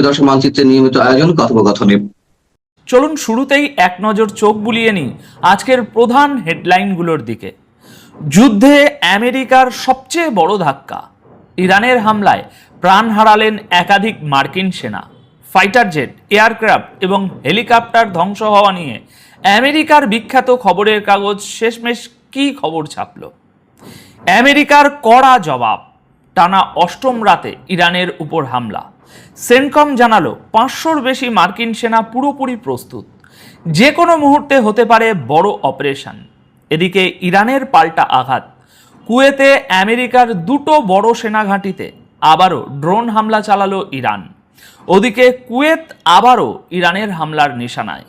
দর্শক মানচিত্রের নিয়মিত আয়োজন কথোপকথনে। চলুন শুরুতেই এক নজর চোখ বুলিয়ে নিই আজকের প্রধান হেডলাইনগুলোর দিকে। যুদ্ধে আমেরিকার সবচেয়ে বড় ধাক্কা, ইরানের হামলায় প্রাণ হারালেন একাধিক মার্কিন সেনা। ফাইটার জেট, এয়ারক্রাফট এবং হেলিকপ্টার ধ্বংস হওয়া নিয়ে আমেরিকার বিখ্যাত খবরের কাগজ শেষমেশ কী খবর ছাপল? আমেরিকার কড়া জবাব, টানা অষ্টম রাতে ইরানের উপর হামলা। সেন্টকম জানালো 500-র বেশি মার্কিন সেনা পুরোপুরি প্রস্তুত, যে কোনো মুহূর্তে হতে পারে বড় অপারেশন। এদিকে ইরানের পাল্টা আঘাত, কুয়েতে আমেরিকার দুটো বড় সেনা ঘাঁটিতে আবারও ড্রোন হামলা চালালো ইরান। ওদিকে কুয়েত আবারও ইরানের হামলার নিশানায়।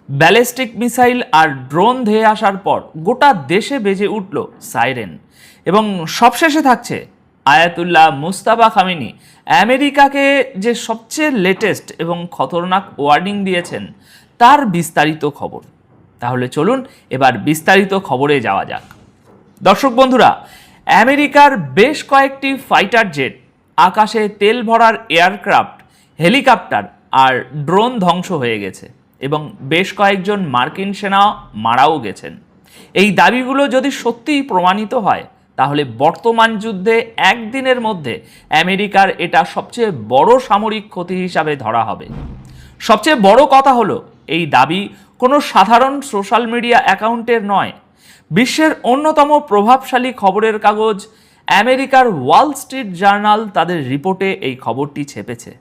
ব্যালিস্টিক মিসাইল আর ড্রোন ধেয়ে আসার পর গোটা দেশে বেজে উঠল সাইরেন। এবং সবশেষে থাকছে আয়াতুল্লাহ মুস্তাফা খামেনি আমেরিকাকে যে সবচেয়ে লেটেস্ট এবং খতরনাক ওয়ার্নিং দিয়েছেন তার বিস্তারিত খবর। তাহলে চলুন এবার বিস্তারিত খবরে যাওয়া যাক। দর্শক বন্ধুরা, আমেরিকার বেশ কয়েকটি ফাইটার জেট, আকাশে তেল ভরার এয়ারক্রাফট, হেলিকপ্টার আর ড্রোন ধ্বংস হয়ে গেছে এবং বেশ কয়েকজন মার্কিন সেনা মারাও গেছেন। এই দাবিগুলো যদি সত্যিই প্রমাণিত হয় তাহলে বর্তমান যুদ্ধে একদিনের মধ্যে আমেরিকার এটা সবচেয়ে বড় সামরিক ক্ষতি হিসাবে ধরা হবে। সবচেয়ে বড় কথা হলো, এই দাবি কোনো সাধারণ সোশ্যাল মিডিয়া অ্যাকাউন্টের নয়। বিশ্বের অন্যতম প্রভাবশালী খবরের কাগজ আমেরিকার ওয়াল স্ট্রিট জার্নাল তাদের রিপোর্টে এই খবরটি ছেপেছে।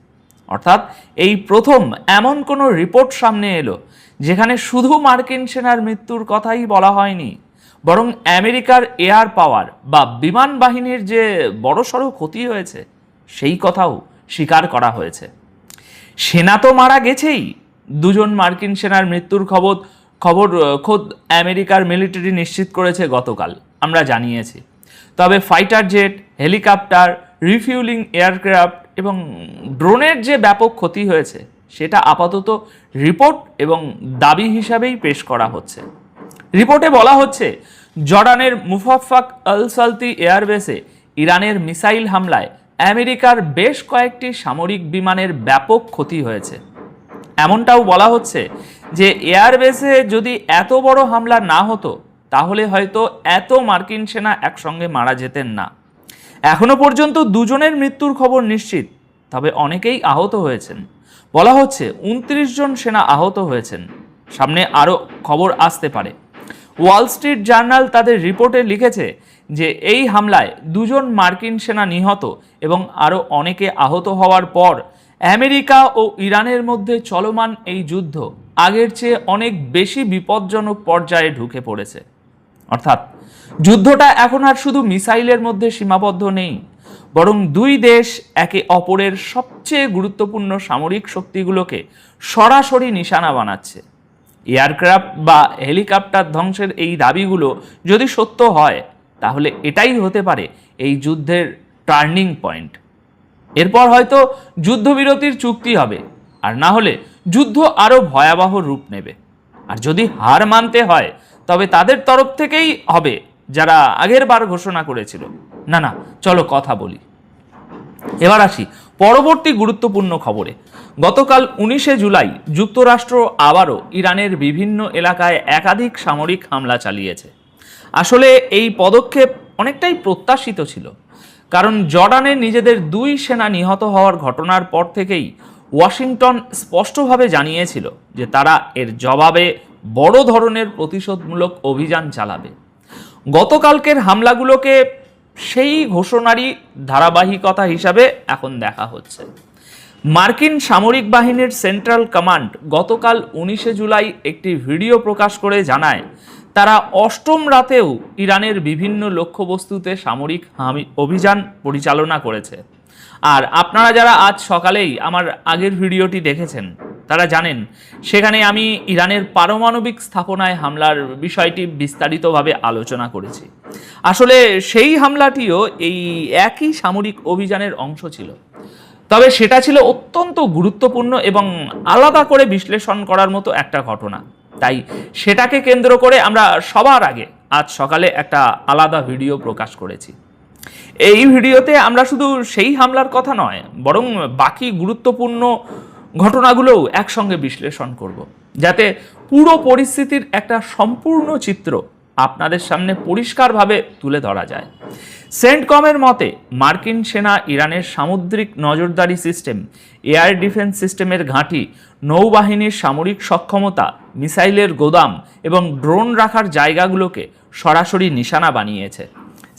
অর্থাৎ এই প্রথম এমন কোনো রিপোর্ট সামনে এলো যেখানে শুধু মার্কিন সেনার মৃত্যুর কথাই বলা হয়নি, বরং আমেরিকার এয়ার পাওয়ার বা বিমান বাহিনীর যে বড়সড় ক্ষতি হয়েছে সেই কথাও স্বীকার করা হয়েছে। সেনা তো মারা গেছেই, দুজন মার্কিন সেনার মৃত্যুর খবর খোদ আমেরিকার মিলিটারি নিশ্চিত করেছে গতকাল, আমরা জানিয়েছি। তবে fighter jet, helicopter, refuelling aircraft এবং ড্রোনের যে ব্যাপক ক্ষতি হয়েছে সেটা আপাতত রিপোর্ট এবং দাবি হিসাবেই পেশ করা হচ্ছে। রিপোর্টে বলা হচ্ছে, জর্ডানের মুফাফফাক আল সালতি এয়ারবেসে ইরানের মিসাইল হামলায় আমেরিকার বেশ কয়েকটি সামরিক বিমানের ব্যাপক ক্ষতি হয়েছে। এমনটাও বলা হচ্ছে যে এয়ারবেসে যদি এত বড় হামলা না হতো তাহলে হয়তো এত মার্কিন সেনা একসঙ্গে মারা যেতেন না। এখনো পর্যন্ত দুজনের মৃত্যুর খবর নিশ্চিত, তবে অনেকেই আহত হয়েছেন। বলা হচ্ছে 29 জন সেনা আহত হয়েছেন, সামনে আরও খবর আসতে পারে। ওয়াল স্ট্রিট জার্নাল তাদের রিপোর্টে লিখেছে যে এই হামলায় 2 জন মার্কিন সেনা নিহত এবং আরও অনেকে আহত হওয়ার পর আমেরিকা ও ইরানের মধ্যে চলমান এই যুদ্ধ আগের চেয়ে অনেক বেশি বিপজ্জনক পর্যায়ে ঢুকে পড়েছে। অর্থাৎ যুদ্ধটা এখন আর শুধু মিসাইলের মধ্যে সীমাবদ্ধ নেই, বরং দুই দেশ একে অপরের সবচেয়ে গুরুত্বপূর্ণ সামরিক শক্তিগুলোকে সরাসরি নিশানা বানাচ্ছে। এয়ারক্রাফট বা হেলিকপ্টার ধ্বংসের এই দাবিগুলো যদি সত্য হয় তাহলে এটাই হতে পারে এই যুদ্ধের টার্নিং পয়েন্ট। এরপর হয়তো যুদ্ধবিরতির চুক্তি হবে, আর না হলে যুদ্ধ আরও ভয়াবহ রূপ নেবে। আর যদি হার মানতে হয় তবে তাদের তরফ থেকেই হবে যারা আগের বার ঘোষণা করেছিল। না, চলো কথা বলি। এবার আসি পরবর্তী গুরুত্বপূর্ণ খবরে। গতকাল 19শে জুলাই যুক্তরাষ্ট্র আবারও ইরানের বিভিন্ন এলাকায় একাধিক সামরিক হামলা চালিয়েছে। আসলে এই পদক্ষেপ অনেকটাই প্রত্যাশিত ছিল, কারণ জর্ডানে নিজেদের 2 সেনা নিহত হওয়ার ঘটনার পর থেকেই ওয়াশিংটন স্পষ্টভাবে জানিয়েছিল যে তারা এর জবাবে বড় ধরনের প্রতিশোধমূলক অভিযান চালাবে। গতকালকের হামলাগুলোকে সেই ঘোষণারই ধারাবাহিকতা হিসাবে এখন দেখা হচ্ছে। মার্কিন সামরিক বাহিনীর সেন্ট্রাল কমান্ড গতকাল 19শে জুলাই একটি ভিডিও প্রকাশ করে জানায় তারা অষ্টম রাতেও ইরানের বিভিন্ন লক্ষ্যবস্তুতে সামরিক অভিযান পরিচালনা করেছে। আর আপনারা যারা আজ সকালেই আমার আগের ভিডিওটি দেখেছেন তারা জানেন সেখানে আমি ইরানের পারমাণবিক স্থাপনায় হামলার বিষয়টি বিস্তারিতভাবে আলোচনা করেছি। আসলে সেই হামলাটিও এই একই সামরিক অভিযানের অংশ ছিল, তবে সেটা ছিল অত্যন্ত গুরুত্বপূর্ণ এবং আলাদা করে বিশ্লেষণ করার মতো একটা ঘটনা। তাই সেটাকে কেন্দ্র করে আমরা সবার আগে আজ সকালে একটা আলাদা ভিডিও প্রকাশ করেছি। এই ভিডিওতে আমরা শুধু সেই হামলার কথা নয়, বরং বাকি গুরুত্বপূর্ণ ঘটনাগুলোও একসঙ্গে বিশ্লেষণ করব, যাতে পুরো পরিস্থিতির একটা সম্পূর্ণ চিত্র আপনাদের সামনে পরিষ্কারভাবে তুলে ধরা যায়। সেন্টকমের মতে মার্কিন সেনা ইরানের সামুদ্রিক নজরদারি সিস্টেম, এয়ার ডিফেন্স সিস্টেমের ঘাঁটি, নৌবাহিনীর সামরিক সক্ষমতা, মিসাইলের গোদাম এবং ড্রোন রাখার জায়গাগুলোকে সরাসরি নিশানা বানিয়েছে।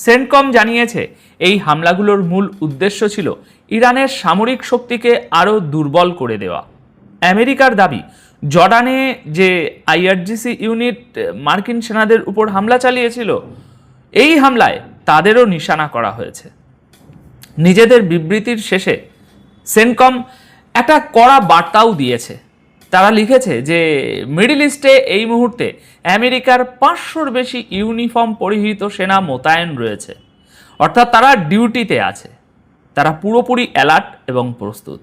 সেন্টকম জানিয়েছে এই হামলাগুলোর মূল উদ্দেশ্য ছিল ইরানের সামরিক শক্তিকে আরও দুর্বল করে দেওয়া। আমেরিকার দাবি, জর্ডানে যে আইআরজিসি ইউনিট মার্কিন সেনাদের উপর হামলা চালিয়েছিল, এই হামলায় তাদেরও নিশানা করা হয়েছে। নিজেদের বিবৃতির শেষে সেন্টকম একটা কড়া বার্তাও দিয়েছে। তারা লিখেছে যে মিডল ইস্টে এই মুহূর্তে আমেরিকার 500-র বেশি ইউনিফর্ম পরিহিত সেনা মোতায়েন রয়েছে, অর্থাৎ তারা ডিউটিতে আছে। তারা পুরোপুরি অ্যালার্ট এবং প্রস্তুত।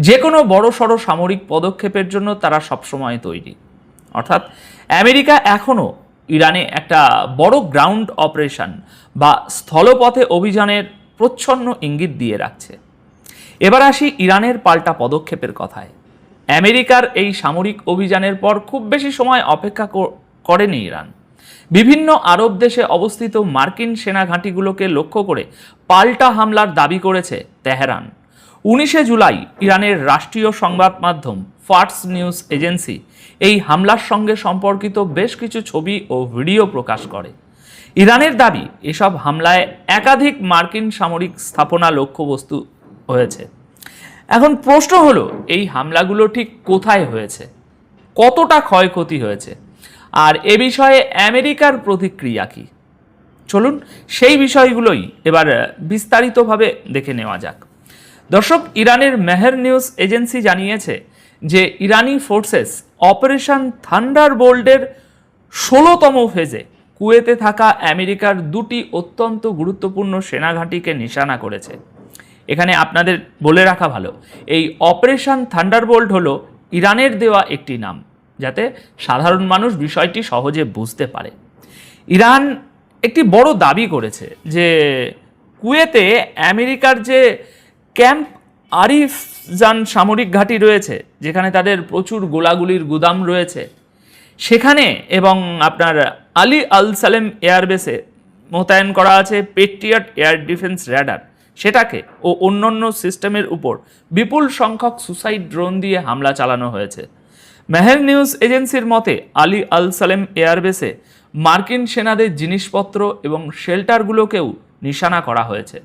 যে কোনো বড়সড় সামরিক পদক্ষেপের জন্য তারা সবসময় তৈরি। অর্থাৎ আমেরিকা এখনও ইরানে একটা বড় গ্রাউন্ড অপারেশন বা স্থলপথে অভিযানের প্রচ্ছন্ন ইঙ্গিত দিয়ে রাখছে। এবার আসি ইরানের পাল্টা পদক্ষেপের কথায়। আমেরিকার এই সামরিক অভিযানের পর খুব বেশি সময় অপেক্ষা করেনি ইরান। বিভিন্ন আরব দেশে অবস্থিত মার্কিন সেনা ঘাঁটিগুলোকে লক্ষ্য করে পাল্টা হামলার দাবি করেছে তেহরান। 19শে জুলাই ইরানের রাষ্ট্রীয় সংবাদ মাধ্যম ফার্স নিউজ এজেন্সি এই হামলার সঙ্গে সম্পর্কিত বেশ কিছু ছবি ও ভিডিও প্রকাশ করে। ইরানের দাবি, এসব হামলায় একাধিক মার্কিন সামরিক স্থাপনা লক্ষ্যবস্তু হয়েছে। এখন প্রশ্ন হলো, এই হামলাগুলো ঠিক কোথায় হয়েছে, কতটা ক্ষয়ক্ষতি হয়েছে, আর এ বিষয়ে আমেরিকার প্রতিক্রিয়া কি? চলুন সেই বিষয়গুলোই এবার বিস্তারিতভাবে দেখে নেওয়া যাক। দর্শক, ইরানের মেহের নিউজ এজেন্সি জানিয়েছে যে ইরানি ফোর্সেস অপারেশন থান্ডারবোল্টের 16তম ফেজে কুয়েতে থাকা আমেরিকার দুটি অত্যন্ত গুরুত্বপূর্ণ সেনাঘাঁটিকে নিশানা করেছে। এখানে আপনাদের বলে রাখা ভালো, এই অপারেশন থান্ডারবোল্ট হলো ইরানের দেওয়া একটি নাম, যাতে সাধারণ মানুষ বিষয়টি সহজে বুঝতে পারে। ইরান একটি বড় দাবি করেছে যে কুয়েতে আমেরিকার যে ক্যাম্প আরিফজান সামরিক ঘাঁটি রয়েছে, যেখানে তাদের প্রচুর গোলাগুলির গুদাম রয়েছে, সেখানে এবং আপনার আলী আল সালেম এয়ারবেসে মোতায়েন করা আছে পেট্রিয়ট এয়ার ডিফেন্স র্যাডার, সেটাকে ও অন্যান্য সিস্টেমের উপর বিপুল সংখ্যক সুসাইড ড্রোন দিয়ে হামলা চালানো হয়েছে। মেহের নিউজ এজেন্সির মতে আলী আল সালেম এয়ারবেসে মার্কিন সেনাদের জিনিসপত্র এবং শেল্টারগুলোকেও নিশানা করা হয়েছে।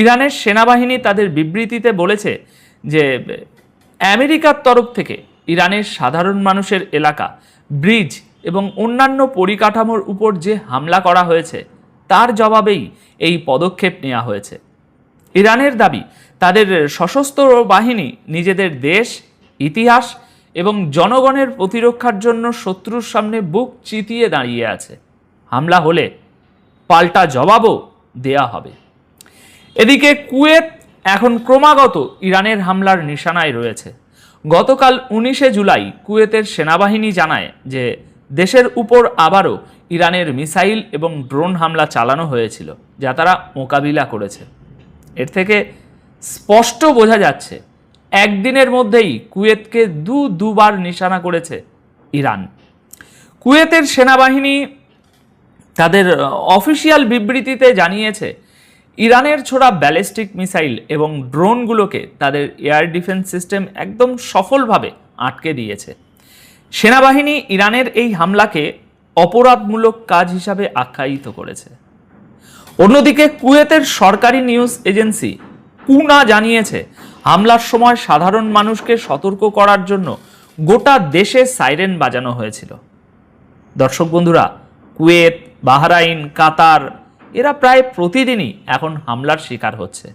ইরানের সেনাবাহিনী তাদের বিবৃতিতে বলেছে যে আমেরিকার তরফ থেকে ইরানের সাধারণ মানুষের এলাকা, ব্রিজ এবং অন্যান্য পরিকাঠামোর উপর যে হামলা করা হয়েছে তার জবাবেই এই পদক্ষেপ নেওয়া হয়েছে। ইরানের দাবি, তাদের সশস্ত্র বাহিনী নিজেদের দেশ, ইতিহাস এবং জনগণের প্রতিরক্ষার জন্য শত্রুর সামনে বুক চিতিয়ে দাঁড়িয়ে আছে। হামলা হলে পাল্টা জবাবও দেয়া হবে। এদিকে কুয়েত এখন ক্রমাগত ইরানের হামলার নিশানায় রয়েছে। গতকাল 19শে জুলাই কুয়েতের সেনাবাহিনী জানায় যে দেশের উপর আবারও ইরানের মিসাইল এবং ড্রোন হামলা চালানো হয়েছিল, যা তারা মোকাবিলা করেছে। এর থেকে স্পষ্ট বোঝা যাচ্ছে একদিনের মধ্যেই কুয়েতকে দুবার নিশানা করেছে ইরান। কুয়েতের সেনাবাহিনী তাদের অফিসিয়াল বিবৃতিতে জানিয়েছে ইরানের ছোড়া ব্যালিস্টিক মিসাইল এবং ড্রোনগুলোকে তাদের এয়ার ডিফেন্স সিস্টেম একদম সফলভাবে আটকে দিয়েছে। সেনাবাহিনী ইরানের এই হামলাকে অপরাধমূলক কাজ হিসাবে আখ্যায়িত করেছে। অন্যদিকে কুয়েতের সরকারি নিউজ এজেন্সি কুনা জানিয়েছে হামলার সময় সাধারণ মানুষকে সতর্ক করার জন্য গোটা দেশে সাইরেন বাজানো হয়েছিল। দর্শক বন্ধুরা, কুয়েত, বাহরাইন, কাতার এরা প্রায় প্রতিদিনই এখন হামলার শিকার হচ্ছে।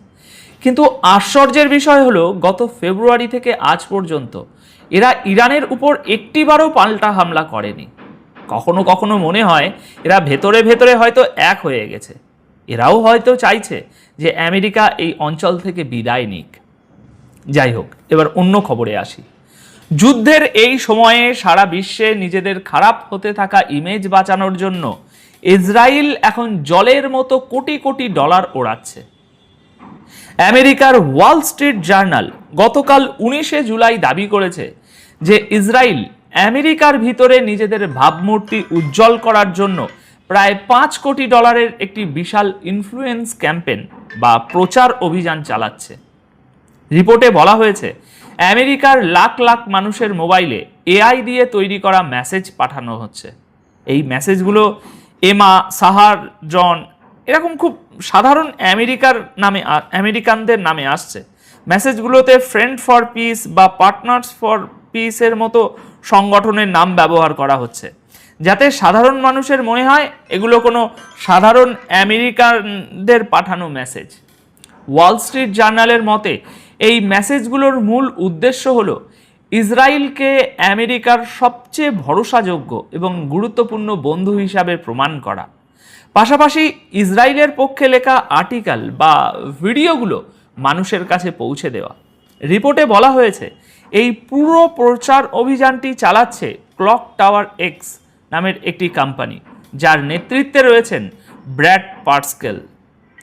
কিন্তু আশ্চর্যের বিষয় হলো, গত ফেব্রুয়ারি থেকে আজ পর্যন্ত এরা ইরানের উপর একটিবারও পাল্টা হামলা করেনি। কখনো কখনো মনে হয় এরা ভেতরে ভেতরে হয়তো এক হয়ে গেছে। এরাও হয়তো চাইছে যে আমেরিকা এই অঞ্চল থেকে বিদায় নিক। যাই হোক, এবার অন্য খবরে আসি। যুদ্ধের এই সময়ে সারা বিশ্বে নিজেদের খারাপ হতে থাকা ইমেজ বাঁচানোর জন্য ইসরায়েল এখন জলের মতো কোটি কোটি ডলার ওড়াচ্ছে। আমেরিকার ওয়াল স্ট্রিট জার্নাল গতকাল 19শে জুলাই দাবি করেছে যে ইসরায়েল আমেরিকার ভিতরে নিজেদের ভাবমূর্তি উজ্জ্বল করার জন্য প্রায় 5 কোটি ডলারের একটি বিশাল ইনফ্লুয়েন্স ক্যাম্পেইন বা প্রচার অভিযান চালাচ্ছে। রিপোর্টে বলা হয়েছে আমেরিকার লাখ লাখ মানুষের মোবাইলে এআই দিয়ে তৈরি করা মেসেজ পাঠানো হচ্ছে। এই মেসেজগুলো এমা, সাহার, জন এরকম খুব সাধারণ আমেরিকানদের নামে আসছে। মেসেজগুলোতে ফ্রেন্ড ফর পিস বা পার্টনার্স ফর পিসের মতো সংগঠনের নাম ব্যবহার করা হচ্ছে, যাতে সাধারণ মানুষের মনে হয় এগুলো কোনো সাধারণ আমেরিকানদের পাঠানো মেসেজ। ওয়াল স্ট্রিট জার্নালের মতে এই মেসেজগুলোর মূল উদ্দেশ্য হলো ইসরায়েলকে আমেরিকার সবচেয়ে ভরসাযোগ্য এবং গুরুত্বপূর্ণ বন্ধু হিসাবে প্রমাণ করা, পাশাপাশি ইসরায়েলের পক্ষে লেখা আর্টিকেল বা ভিডিওগুলো মানুষের কাছে পৌঁছে দেওয়া। রিপোর্টে বলা হয়েছে এই পুরো প্রচার অভিযানটি চালাচ্ছে ক্লক টাওয়ার এক্স নামের একটি কোম্পানি, যার নেতৃত্বে রয়েছেন ব্র্যাড পার্সকেল।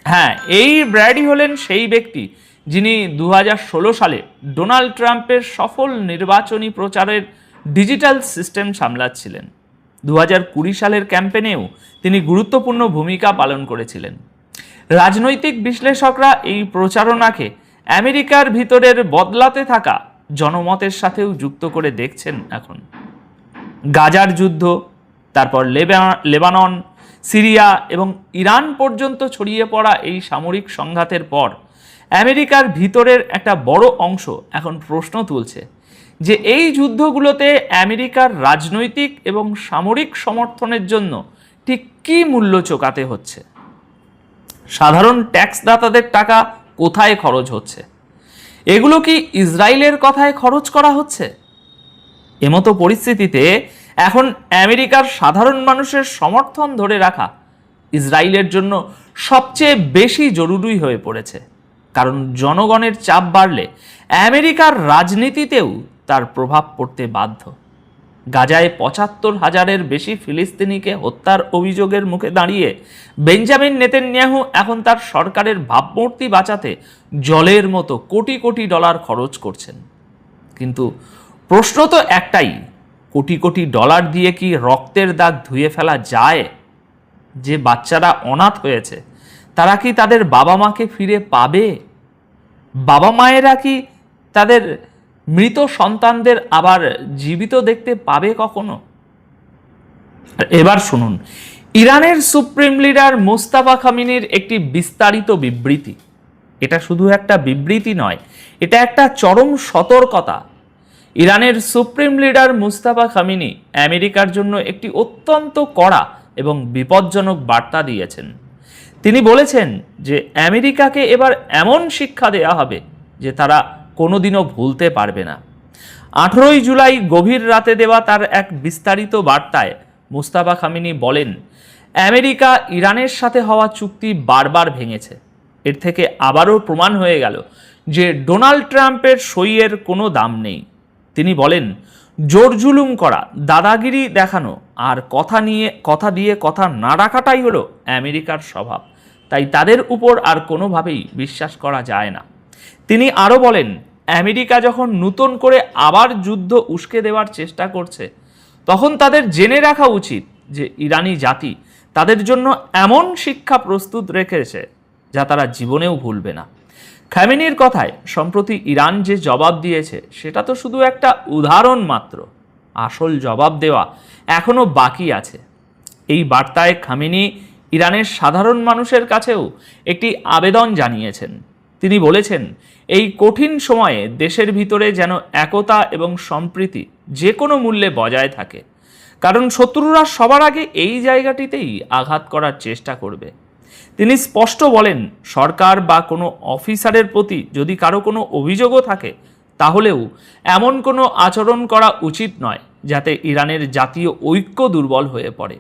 হ্যাঁ, এই ব্র্যাডই হলেন সেই ব্যক্তি যিনি 2016 সালে ডোনাল্ড ট্রাম্পের সফল নির্বাচনী প্রচারের ডিজিটাল সিস্টেম সামলাচ্ছিলেন। 2020 সালের ক্যাম্পেনেও তিনি গুরুত্বপূর্ণ ভূমিকা পালন করেছিলেন। রাজনৈতিক বিশ্লেষকরা এই প্রচারণাকে আমেরিকার ভিতরের বদলাতে থাকা জনমতের সাথেও যুক্ত করে দেখছেন এখন। গাজার যুদ্ধ, তারপর লেবানন, সিরিয়া এবং ইরান পর্যন্ত ছড়িয়ে পড়া এই সামরিক সংঘাতের পর আমেরিকার ভিতরের একটা বড় অংশ এখন প্রশ্ন তুলছে যে এই যুদ্ধগুলোতে আমেরিকার রাজনৈতিক এবং সামরিক সমর্থনের জন্য ঠিক কী মূল্য চোকাতে হচ্ছে। সাধারণ ট্যাক্সদাতাদের টাকা কোথায় খরচ হচ্ছে? এগুলো কি ইসরায়েলের কথায় খরচ করা হচ্ছে? এমতো পরিস্থিতিতে এখন আমেরিকার সাধারণ মানুষের সমর্থন ধরে রাখা ইসরায়েলের জন্য সবচেয়ে বেশি জরুরি হয়ে পড়েছে, কারণ জনগণের চাপ বাড়লে আমেরিকার রাজনীতিতেও তার প্রভাব পড়তে বাধ্য। গাজায় 75,000-এর বেশি ফিলিস্তিনিকে হত্যার অভিযোগের মুখে দাঁড়িয়ে বেঞ্জামিন নেতানিয়াহু এখন তার সরকারের ভাবমূর্তি বাঁচাতে জলের মতো কোটি কোটি ডলার খরচ করছেন। কিন্তু প্রশ্ন তো একটাই, কোটি কোটি ডলার দিয়ে কি রক্তের দাগ ধুয়ে ফেলা যায়? যে বাচ্চারা অনাথ হয়েছে তারা কি তাদের বাবা মাকে ফিরে পাবে? বাবা মায়েরা কি তাদের মৃত সন্তানদের আবার জীবিত দেখতে পাবে কখনো? এবার শুনুন ইরানের সুপ্রিম লিডার মুস্তাফা খামেনির একটি বিস্তারিত বিবৃতি। এটা শুধু একটা বিবৃতি নয়, এটা একটা চরম সতর্কতা। ইরানের সুপ্রিম লিডার মুস্তাফা খামেনি আমেরিকার জন্য একটি অত্যন্ত কড়া এবং বিপজ্জনক বার্তা দিয়েছেন। তিনি বলেছেন যে আমেরিকাকে এবার এমন শিক্ষা দেওয়া হবে যে তারা কোনোদিনও ভুলতে পারবে না। 18 জুলাই গভীর রাতে দেওয়া তার এক বিস্তারিত বার্তায় মুস্তাফা খামেনি বলেন, আমেরিকা ইরানের সাথে হওয়া চুক্তি বারবার ভেঙেছে। এর থেকে আবারও প্রমাণ হয়ে গেল যে ডোনাল্ড ট্রাম্পের সইয়ের কোনো দাম নেই। তিনি বলেন, জোর জুলুম করা, দাদাগিরি দেখানো আর কথা দিয়ে কথা না রাখাটাই হলো আমেরিকার স্বভাব, তাই তাদের উপর আর কোনোভাবেই বিশ্বাস করা যায় না। তিনি আরও বলেন, আমেরিকা যখন নতুন করে আবার যুদ্ধ উস্কে দেওয়ার চেষ্টা করছে তখন তাদের জেনে রাখা উচিত যে ইরানি জাতি তাদের জন্য এমন শিক্ষা প্রস্তুত রেখেছে যা তারা জীবনেও ভুলবে না। খামেনির কথায় সম্প্রতি ইরান যে জবাব দিয়েছে সেটা তো শুধু একটা উদাহরণ মাত্র, আসল জবাব দেওয়া এখনো বাকি আছে। এই বার্তায় খামেনি ইরানের সাধারণ মানুষের কাছেও একটি আবেদন জানিয়েছেন। তিনি বলেছেন, এই কঠিন সময়ে দেশের ভিতরে যেন একতা এবং সম্প্রীতি যে কোনো মূল্যে বজায় থাকে, কারণ শত্রুরা সবার আগে এই জায়গাটিতেই আঘাত করার চেষ্টা করবে। তিনি স্পষ্ট বলেন, সরকার বা কোনো অফিসারের প্রতি যদি কারো কোনো অভিযোগও থাকে তাহলেও এমন কোনো আচরণ করা উচিত নয় যাতে ইরানের জাতীয় ঐক্য দুর্বল হয়ে পড়ে,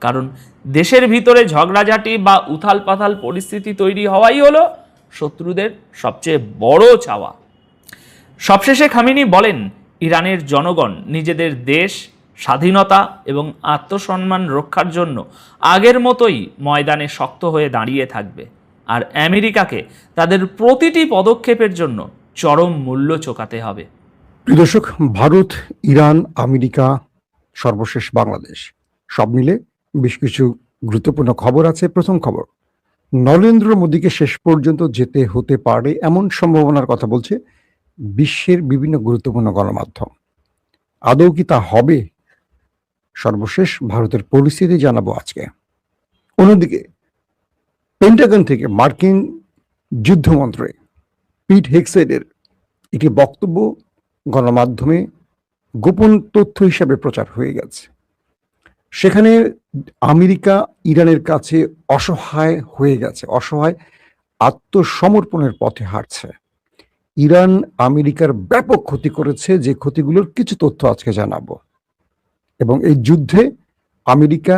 কারণ দেশের ভিতরে ঝগড়াঝাটি বা উথাল পাথাল পরিস্থিতি তৈরি হওয়াই হলো শত্রুদের সবচেয়ে বড় চাওয়া। সবশেষে খামেনি বলেন, ইরানের জনগণ নিজেদের দেশ স্বাধীনতা এবং আত্মসম্মান রক্ষার জন্য আগের মতোই ময়দানে শক্ত হয়ে দাঁড়িয়ে থাকবে, আর আমেরিকাকে তাদের প্রতিটি পদক্ষেপের জন্য চরম মূল্য চোকাতে হবে। প্রিয় দর্শক, ভারত, ইরান, আমেরিকা, সর্বশেষ বাংলাদেশ, সব মিলে বেশ কিছু গুরুত্বপূর্ণ খবর আছে। প্রথম খবর, নরেন্দ্র মোদীকে শেষ পর্যন্ত যেতে হতে পারে এমন সম্ভাবনার কথা বলছে বিশ্বের বিভিন্ন গুরুত্বপূর্ণ গণমাধ্যম। আদৌ কি তা হবে? সর্বশেষ ভারতের পরিস্থিতি জানাবো আজকে। অন্যদিকে পেন্টাগন থেকে মার্কিন যুদ্ধমন্ত্রী পিট হেগসেটের একটি বক্তব্য গণমাধ্যমে গোপন তথ্য হিসাবে প্রচার হয়ে গেছে। সেখানে আমেরিকা ইরানের কাছে অসহায় হয়ে গেছে, অসহায় আত্মসমর্পণের পথে হাঁটছে। ইরান আমেরিকার ব্যাপক ক্ষতি করেছে, যে ক্ষতিগুলোর কিছু তথ্য আজকে জানাবো। এবং এই যুদ্ধে আমেরিকা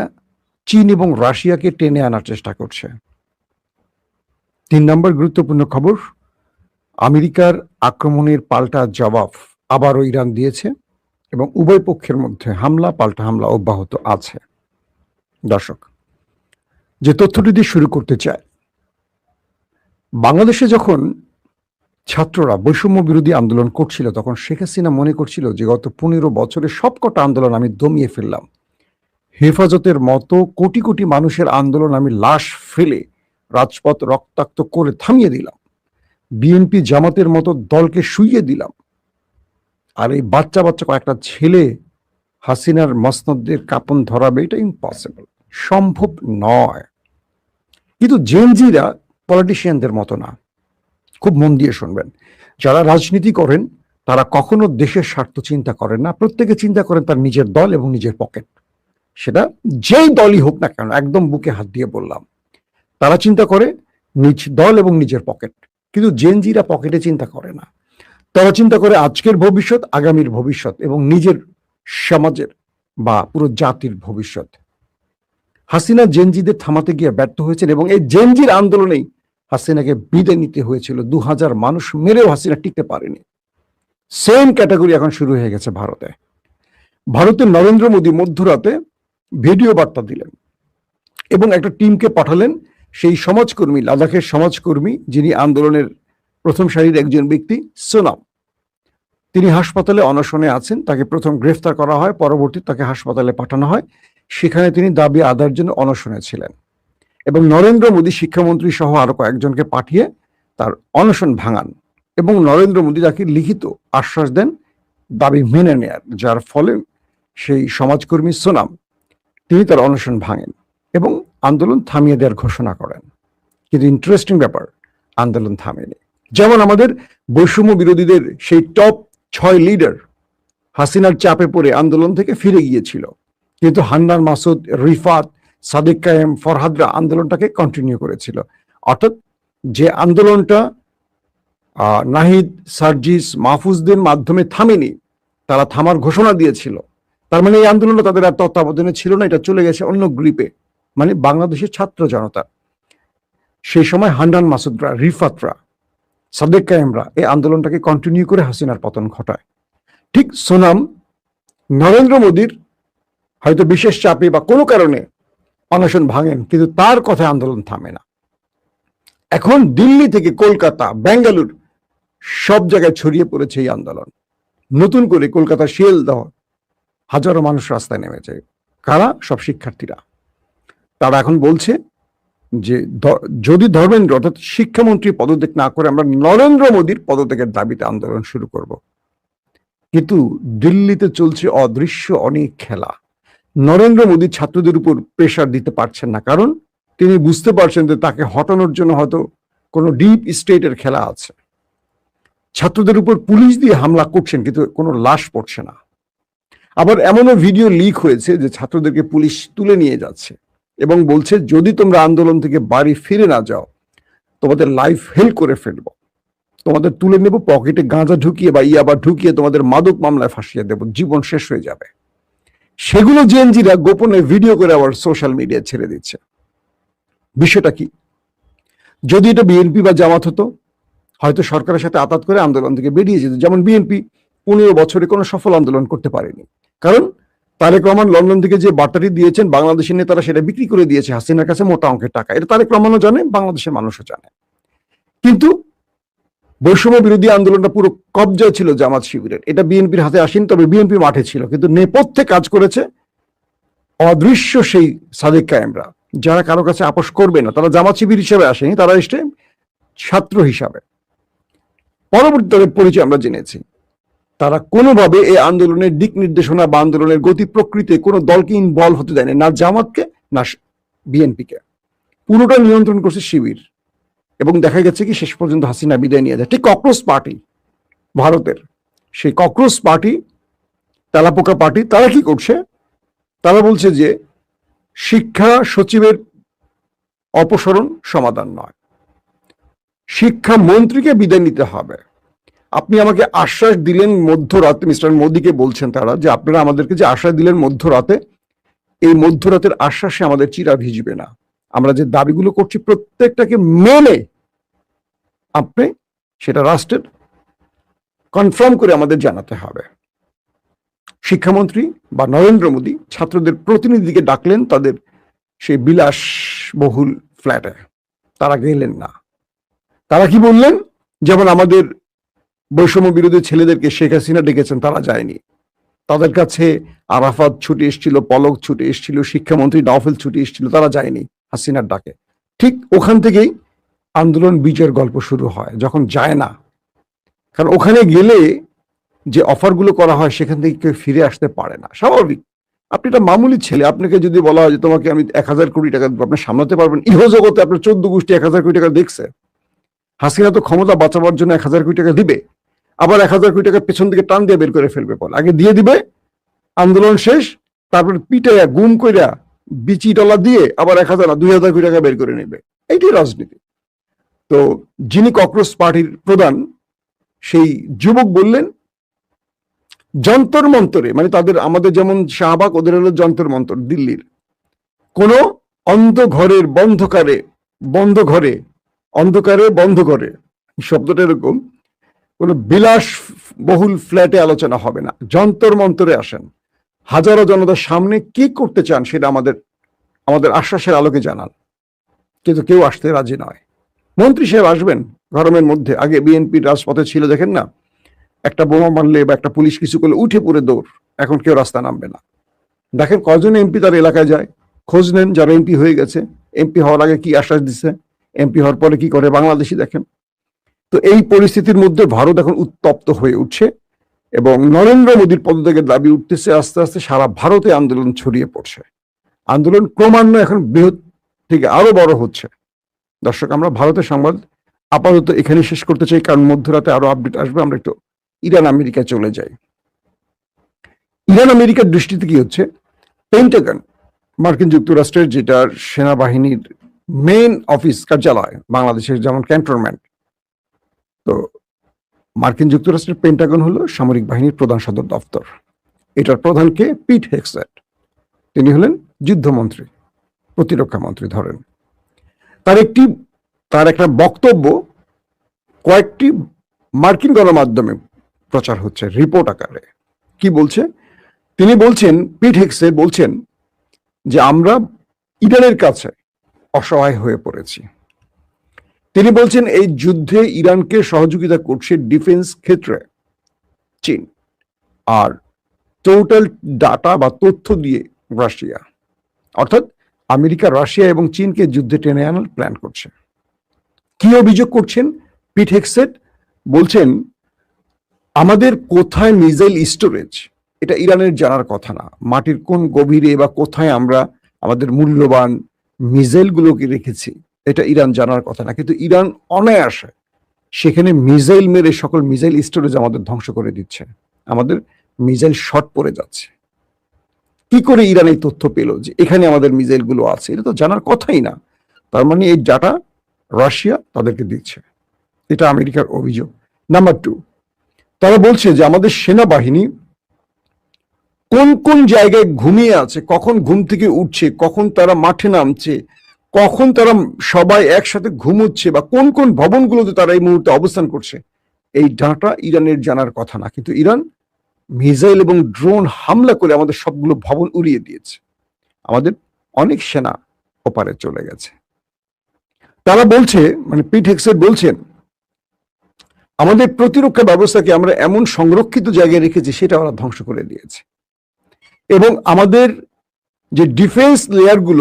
চীন এবং রাশিয়াকে টেনে আনার চেষ্টা করছে। 3 নম্বর গুরুত্বপূর্ণ খবর, আমেরিকার আক্রমণের পাল্টা জবাব আবারও ইরান দিয়েছে এবং উভয় পক্ষের মধ্যে হামলা পাল্টা হামলা অব্যাহত আছে। দর্শক, যে তথ্যটি দিয়ে শুরু করতে চাই, বাংলাদেশে যখন ছাত্ররা বৈষম্য বিরোধী আন্দোলন করছিল, তখন শেখ হাসিনা মনে করছিল যে গত 15 বছরে সবকটা আন্দোলন আমি দমিয়ে ফেললাম, হেফাজতের মতো কোটি কোটি মানুষের আন্দোলন আমি লাশ ফেলে রাজপথ রক্তাক্ত করে থামিয়ে দিলাম, বিএনপি জামাতের মতো দলকে শুইয়ে দিলাম, আর এই বাচ্চা বাচ্চা কয়েকটা ছেলে হাসিনার মসনদের কাপন ধরাবে, এটা ইম্পসিবল, সম্ভব নয়। কিন্তু জেনজিরা পলিটিশিয়ানদের মতো না। খুব মন দিয়ে শুনবেন, যারা রাজনীতি করেন তারা কখনো দেশের স্বার্থ চিন্তা করেন না, প্রত্যেকে চিন্তা করেন তার নিজের দল এবং নিজের পকেট। সেটা যেই দলই হোক না কেন, একদম বুকে হাত দিয়ে বললাম, তারা চিন্তা করে নিজ দল এবং নিজের পকেট। কিন্তু জেনজিরা পকেটে চিন্তা করে না, তারা চিন্তা করে আজকের ভবিষ্যৎ, আগামীর ভবিষ্যৎ এবং নিজের সমাজের বা পুরো জাতির ভবিষ্যৎ। হাসিনা জেনজিদের থামাতে গিয়ে ব্যর্থ হয়েছেন এবং এই জেনজির আন্দোলনেই হাসিনাকে বিদায় নিতে হয়েছিল। 2000 মানুষ মেরেও হাসিনা টিকতে পারেনি। সেম ক্যাটাগরি এখন শুরু হয়ে গেছে ভারতে। ভারতের নরেন্দ্র মোদী মধ্যরাতে ভিডিও বার্তা দিলেন এবং একটা টিমকে পাঠালেন, সেই সমাজকর্মী, লাদাখের সমাজকর্মী, যিনি আন্দোলনের প্রথম সারির একজন ব্যক্তি, সোনাম। তিনি হাসপাতালে অনশনে আছেন, তাকে প্রথম গ্রেফতার করা হয়, পরবর্তী তাকে হাসপাতালে পাঠানো হয়। সেখানে তিনি দাবি আদায়ের জন্য অনশনে ছিলেন এবং নরেন্দ্র মোদী শিক্ষামন্ত্রী সহ আরো কয়েকজনকে পাঠিয়ে তার অনশন ভাঙান এবং নরেন্দ্র মোদী তাকে লিখিত আশ্বাস দেন দাবি মেনে নেয়ার, যার ফলে সেই সমাজকর্মী সোনাম তিনি তার অনশন ভাঙেন এবং আন্দোলন থামিয়ে দেওয়ার ঘোষণা করেন। কিন্তু ইন্টারেস্টিং ব্যাপার, আন্দোলন থামেনি। যেমন আমাদের বৈষম্য বিরোধীদের সেই টপ 6 লিডার হাসিনার চাপে পড়ে আন্দোলন থেকে ফিরে গিয়েছিল, কিন্তু হান্নান মাসুদ, রিফাত, সাদিক কায়েম, ফরহাদরা আন্দোলনটাকে কন্টিনিউ করেছিল। অর্থাৎ যে আন্দোলনটা নাহিদ, সার্জিস, মাহফুজদের মাধ্যমে থামেনি, তারা থামার ঘোষণা দিয়েছিল, তার মানে এই আন্দোলনটা তাদের আর তত্ত্বাবধানে ছিল না, এটা চলে গেছে অন্য গ্রুপে, মানে বাংলাদেশের ছাত্র জনতা। সেই সময় হান্নান মাসুদরা, রিফাতরা, সাদেক কায়েমরা এই আন্দোলনটাকে কন্টিনিউ করে হাসিনার পতন ঘটায়। ঠিক সোনাম নরেন্দ্র মোদীর হয়তো বিশেষ চাপে বা কোনো কারণে অনশন ভাঙেন, কিন্তু তার কথায় আন্দোলন থামে না। এখন দিল্লি থেকে কলকাতা, বেঙ্গালুরু সব জায়গায় ছড়িয়ে পড়েছে এই আন্দোলন। নতুন করে কলকাতা শিয়ালদহ হাজারো মানুষ রাস্তায় নেমেছে। কারা? সব শিক্ষার্থীরা। তারা এখন বলছে যে যদি ধর্মেন্দ্র অর্থাৎ শিক্ষামন্ত্রী পদত্যাগ না করে আমরা নরেন্দ্র মোদীর পদত্যাগের দাবিতে আন্দোলন শুরু করব। কিন্তু দিল্লিতে চলছে অদৃশ্য অনেক খেলা। নরেন্দ্র মোদী ছাত্রদের উপর প্রেশার দিতে পারছেন না, কারণ তিনি বুঝতে পারছেন যে তাকে হটানোর জন্য হয়তো কোনো ডিপ স্টেটের খেলা আছে। ছাত্রদের উপর পুলিশ দিয়ে হামলা করছেন, কিন্তু কোনো লাশ পড়ছে না। আবার এমনও ভিডিও লিক হয়েছে যে ছাত্রদেরকে পুলিশ তুলে নিয়ে যাচ্ছে এবং বলছে যদি তোমরা আন্দোলন থেকে বাড়ি ফিরে না যাও তোমাদের লাইফ হেল করে ফেলবো, তোমাদের তুলে নেব, পকেটে গাঁজা ঢুকিয়ে বা ইয়াবা ঢুকিয়ে তোমাদের মাদক মামলায় ফাঁসিয়ে দেব, জীবন শেষ হয়ে যাবে। সেগুলো জেএনজিরা গোপনে ভিডিও করে আবার সোশ্যাল মিডিয়ায় ছেড়ে দিচ্ছে। বিষয়টা কি? যদি এটা বিএনপি বা জামাত হতো, হয়তো সরকারের সাথে আতাত করে আন্দোলন থেকে বেরিয়ে যেত। যেমন বিএনপি 15 বছরে কোনো সফল আন্দোলন করতে পারেনি, কারণ তারেক রহমান লন্ডন থেকে যে বার্তাটি দিয়েছেন বাংলাদেশের নেতারা সেটা বিক্রি করে দিয়েছে হাসিনার কাছে মোটা অঙ্কের টাকা। এটা তারেক রহমানও জানে, বাংলাদেশের মানুষও জানে। কিন্তু বৈষম্য বিরোধী আন্দোলনটা পুরো কবজায় ছিল জামাত শিবিরের। এটা বিএনপির হাতে আসেনি, তবে বিএনপি মাঠে ছিল, কিন্তু নেপথ্যে কাজ করেছে অদৃশ্য সেই সাদেক কায়েমরা, যারা কারো কাছে আপোষ করবে না। তারা জামাত শিবির হিসেবে আসেনি, তারা এসে ছাত্র হিসাবে। পরবর্তী তাদের পরিচয় আমরা জেনেছি। তারা কোনোভাবে এই আন্দোলনের দিক নির্দেশনা বা আন্দোলনের গতি প্রকৃতি কোনো দলকে ইনভলভ হতে দেয়নি, না জামাতকে না বিএনপিকে। পুরোটা নিয়ন্ত্রণ করছে শিবির। এবং দেখা গেছে কি শেষ পর্যন্ত হাসিনা বিদায় নিয়ে যায়। ঠিক ককরোচ পার্টি ভারতের, সেই ককরোচ পার্টি, তেলাপোকা পার্টি, তারা কি করছে? তারা বলছে যে শিক্ষা সচিবের অপসারণ সমাধান নয়, শিক্ষা মন্ত্রীকে বিদায় নিতে হবে। আপনি আমাকে আশ্বাস দিলেন মধ্যরাতে, মিস্টার মোদীকে বলছেন তারা, যে আপনারা আমাদেরকে যে আশ্বাস দিলেন মধ্যরাতে, এই মধ্যরাতের আশ্বাসে আমাদের চিরা ভিজবে না। আমরা যে দাবিগুলো করছি প্রত্যেকটাকে মেনে আপনি সেটা রাষ্ট্রের কনফার্ম করে আমাদের জানাতে হবে। শিক্ষামন্ত্রী বা নরেন্দ্র মোদী ছাত্রদের প্রতিনিধিকে ডাকলেন তাদের সেই বিলাসবহুল ফ্ল্যাটে, তারা গেলেন না। তারা কি বললেন? যেমন আমাদের বৈষম্য বিরোধী ছেলেদেরকে শেখ হাসিনা ডেকেছেন, তারা যায়নি। তাদের কাছে আরাফাত ছুটে এসেছিল, পলক ছুটে এসেছিল, শিক্ষামন্ত্রী নওফেল ছুটে এসেছিল, তারা যায়নি হাসিনার ডাকে। ঠিক ওখান থেকেই আন্দোলন বিজয়ের গল্প শুরু হয়, যখন যায় না। কারণ ওখানে গেলে যে অফারগুলো করা হয় সেখান থেকে কেউ ফিরে আসতে পারে না, স্বাভাবিক। আপনি একটা মামুলি ছেলে, আপনাকে যদি বলা হয় যে তোমাকে আমি 1000 কোটি টাকা দেবো, আপনি সামলাতে পারবেন? ইহজগতে আপনার 14 গোষ্ঠী 1000 কোটি টাকা দেখছে। হাসিনা তো ক্ষমতা বাঁচাবার জন্য 1000 কোটি টাকা দিবে, আবার 1000 কোটি টাকা পেছন দিকে টান দিয়ে বের করে ফেলবে। বল আগে দিয়ে দিবে, আন্দোলন শেষ, তারপর পিটাইয়া গুম কইরা বিচি ডলার দিয়ে আবার 1000 না 2000 কোটি টাকা বের করে নেবে। এইটাই রাজনীতি। তো যিনি ককরোচ পার্টির প্রধান, সেই যুবক বললেন যন্তর মন্তরে, মানে তাদের, আমাদের যেমন শাহবাগ, ওদের হলো যন্তর মন্তর, দিল্লির কোন অন্ধকারে বন্ধ ঘরে, শব্দটা এরকম, কোন বিলাস বহুল ফ্ল্যাটে আলোচনা হবে না, যন্তর মন্তরে আসেন, হাজারো জনতার সামনে কি করতে চান সেটা আমাদের আশ্বাসের আলোকে জানান। কিন্তু কেউ আসতে রাজি নয়। মন্ত্রী সাহেব আসবেন গরমের মধ্যে, আগে বিএনপির রাজপথে ছিল, দেখেন না, একটা বোমা মারলে বা একটা পুলিশ কিছু করলে উঠে পড়ে দৌড়, এখন কেউ রাস্তা নামবে না। দেখেন কজন এমপি তার এলাকায় যায়, খোঁজ নেন যারা এমপি হয়ে গেছে, এমপি হওয়ার আগে কি আশ্বাস দিচ্ছে, এমপি হওয়ার পরে কি করে, বাংলাদেশি দেখেন। তো এই পরিস্থিতির মধ্যে ভারত এখন উত্তপ্ত হয়ে উঠছে এবং নরেন্দ্র মোদীর পদত্যাগের দাবি উঠতেছে। আস্তে আস্তে সারা ভারতে আন্দোলন ছড়িয়ে পড়ছে। আন্দোলন ক্রমান্বয়ে এখন বৃহৎ থেকে আরো বড় হচ্ছে। দর্শক, আমরা ভারতের সংবাদ আপাতত এখানে শেষ করতে চাই, কারণ মধ্যরাতে আরো আপডেট আসবে। আমরা একটু ইরান আমেরিকায় চলে যাই। ইরান আমেরিকার দৃষ্টিতে কি হচ্ছে? পেন্টাগন, মার্কিন যুক্তরাষ্ট্রের যেটা সেনাবাহিনীর মেইন অফিস, কার্যালয়, বাংলাদেশের যেমন ক্যান্টনমেন্ট, তো মার্কিন যুক্তরাষ্ট্রের পেন্টাগন হলো সামরিক বাহিনীর প্রধান সদর দপ্তর। এটার প্রধানকে পিট হেগসেট, তিনি হলেন যুদ্ধমন্ত্রী, প্রতিরক্ষা মন্ত্রী ধরেন। তার একটা বক্তব্য কয়েকটি মার্কিন গণমাধ্যমে প্রচার হচ্ছে রিপোর্ট আকারে। কি বলছে? তিনি বলছেন, পিট হেগসেট বলছেন যে আমরা ইরানের কাছে অসহায় হয়ে পড়েছি। তিনি বলছেন এই যুদ্ধে ইরানকে সহযোগিতা করছে ডিফেন্স ক্ষেত্রে চীন, আর টোটাল ডাটা বা তথ্য দিয়ে রাশিয়া। অর্থাৎ আমেরিকা, রাশিয়া এবং চীনকে যুদ্ধে টেনে আনার প্ল্যান করছে। কি অভিযোগ করছেন পিট হেগসেট? বলছেন আমাদের কোথায় মিসাইল স্টোরেজ, এটা ইরানের জানার কথা না। মাটির কোন গভীরে বা কোথায় আমরা আমাদের মূল্যবান মিসাইলগুলোকে রেখেছি, এটা ইরান জানার কথা না। কিন্তু ইরান অনায়াসে সেখানে মিসাইল মেরে সকল মিসাইল স্টোরেজ আমাদের ধ্বংস করে দিচ্ছে, আমাদের মিসাইল শর্ট পড়ে যাচ্ছে। কি করে ইরান এই তথ্য পেল যে এখানে আমাদের মিসাইল গুলো আছে? এটা তো জানার কথাই না। তার মানে এই ডাটা রাশিয়া তাদেরকে দিচ্ছে, এটা আমেরিকার অভিযোগ। নাম্বার 2, তারা বলছে যে আমাদের সেনাবাহিনী কোন কোন জায়গায় ঘুমিয়ে আছে, কখন ঘুম থেকে উঠছে, কখন তারা মাঠে নামছে, কখন তারা সবাই একসাথে ঘুমোচ্ছে, বা কোন কোন ভবনগুলোতে তারা এই মুহূর্তে অবস্থান করছে, এই ডাটা ইরানের জানার কথা না। কিন্তু ইরান মিসাইল এবং ড্রোন হামলা করে আমাদের সবগুলো ভবন উড়িয়ে দিয়েছে। আমাদের অনেক সেনা ওপারে চলে গেছে। তারা বলছে, মানে পিট হেগসেট বলছেন, আমাদের প্রতিরক্ষা ব্যবস্থাকে আমরা এমন সংরক্ষিত জায়গায় রেখেছি সেটা ওরা ধ্বংস করে দিয়েছে, এবং আমাদের যে ডিফেন্স লেয়ার গুলো